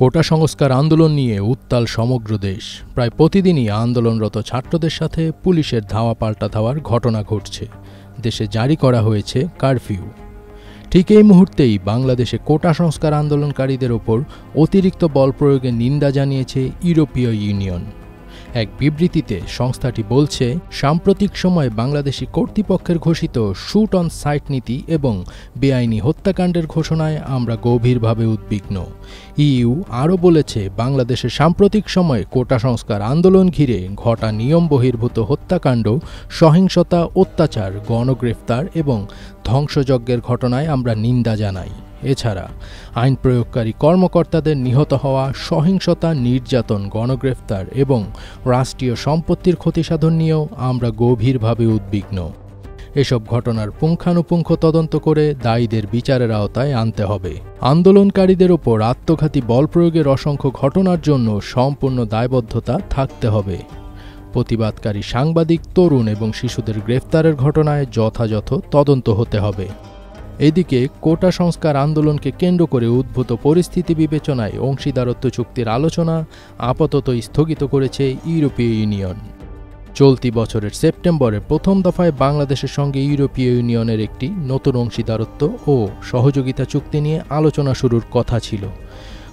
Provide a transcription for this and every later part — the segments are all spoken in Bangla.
কোটা সংস্কার আন্দোলন নিয়ে উত্তাল সমগ্র দেশ। প্রায় প্রতিদিনই আন্দোলনরত ছাত্রদের সাথে পুলিশের ধাওয়া পাল্টা ধাওয়ার ঘটনা ঘটছে। দেশে জারি করা হয়েছে কারফিউ। ঠিক এই মুহূর্তেই বাংলাদেশে কোটা সংস্কার আন্দোলনকারীদের ওপর অতিরিক্ত বল প্রয়োগের নিন্দা জানিয়েছে ইউরোপীয় ইউনিয়ন। এক বিবৃতিতে সংস্থাটি বলছে, সাম্প্রতিক সময়ে বাংলাদেশি কর্তৃপক্ষের ঘোষিত শুট অন সাইট নীতি এবং বেআইনি হত্যাকাণ্ডের ঘোষণায় আমরা গভীরভাবে উদ্বিগ্ন। ইইউ আরও বলেছে, বাংলাদেশের সাম্প্রতিক সময়ে কোটা সংস্কার আন্দোলন ঘিরে ঘটা নিয়ম বহির্ভূত হত্যাকাণ্ড, সহিংসতা, অত্যাচার, গণগ্রেফতার এবং ধ্বংসযজ্ঞের ঘটনায় আমরা নিন্দা জানাই। এছাড়া আইন প্রয়োগকারী কর্মকর্তাদের নিহত হওয়া, সহিংসতা, নির্যাতন, গণগ্রেফতার এবং রাষ্ট্রীয় সম্পত্তির ক্ষতিসাধন নিয়েও আমরা গভীরভাবে উদ্বিগ্ন। এসব ঘটনার পুঙ্খানুপুঙ্খ তদন্ত করে দায়ীদের বিচারের আওতায় আনতে হবে। আন্দোলনকারীদের ওপর আত্মঘাতী বল প্রয়োগের অসংখ্য ঘটনার জন্য সম্পূর্ণ দায়বদ্ধতা থাকতে হবে। প্রতিবাদকারী সাংবাদিক, তরুণ এবং শিশুদের গ্রেফতারের ঘটনায় যথাযথ তদন্ত হতে হবে। এদিকে কোটা সংস্কার আন্দোলনকে কেন্দ্র করে উদ্ভূত পরিস্থিতি বিবেচনায় অংশীদারত্ব চুক্তির আলোচনা আপাতত স্থগিত করেছে ইউরোপীয় ইউনিয়ন। চলতি বছরের সেপ্টেম্বরে প্রথম দফায় বাংলাদেশের সঙ্গে ইউরোপীয় ইউনিয়নের একটি নতুন অংশীদারত্ব ও সহযোগিতা চুক্তি নিয়ে আলোচনা শুরুর কথা ছিল।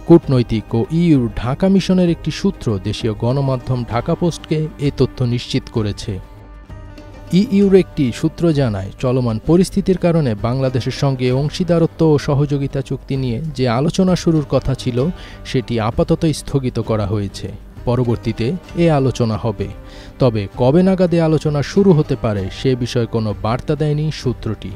কূটনৈতিক ও ইইউর ঢাকা মিশনের একটি সূত্র দেশীয় গণমাধ্যম ঢাকা পোস্টকে এ তথ্য নিশ্চিত করেছে। ইইউর একটি সূত্র জানায়, চলমান পরিস্থিতির কারণে বাংলাদেশের সঙ্গে অংশীদারত্ব ও সহযোগিতা চুক্তি নিয়ে যে আলোচনা শুরুর কথা ছিল সেটি আপাতত স্থগিত করা হয়েছে। পরবর্তীতে এ আলোচনা হবে, তবে কবে নাগাদ এ আলোচনা শুরু হতে পারে সে বিষয়ে কোনো বার্তা দেয়নি সূত্রটি।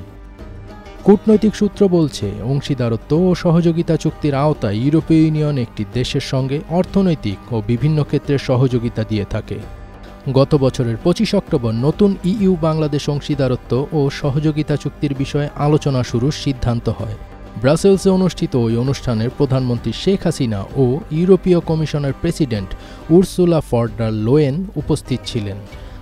কূটনৈতিক সূত্র বলছে, অংশীদারত্ব ও সহযোগিতা চুক্তির আওতায় ইউরোপীয় ইউনিয়ন একটি দেশের সঙ্গে অর্থনৈতিক ও বিভিন্ন ক্ষেত্রে সহযোগিতা দিয়ে থাকে। গত বছরের 25 অক্টোবর নতুন ইইউ বাংলাদেশ অংশীদারত্ব ও সহযোগিতা চুক্তির বিষয়ে আলোচনা শুরুর সিদ্ধান্ত হয়। ব্রাসেলসে অনুষ্ঠিত ওই অনুষ্ঠানের প্রধানমন্ত্রী শেখ হাসিনা ও ইউরোপীয় কমিশনের president Ursula von der Leyen উপস্থিত ছিলেন।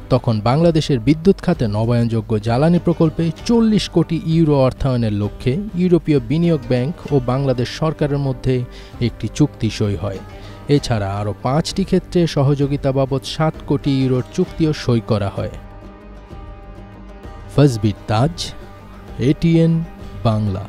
তখন বাংলাদেশের বিদ্যুৎ খাতে নবায়নযোগ্য জ্বালানি প্রকল্পে 40 কোটি ইউরো অর্থায়নের লক্ষ্যে ইউরোপীয় বিনিয়োগ ব্যাংক ও বাংলাদেশ সরকারের মধ্যে একটি চুক্তি সই হয়। এছাড়া আরও 5টি ক্ষেত্রে সহযোগিতা বাবদ 7 কোটি ইউরোর চুক্তিও সই করা হয়। ফজবির তাজ, এটিএন বাংলা।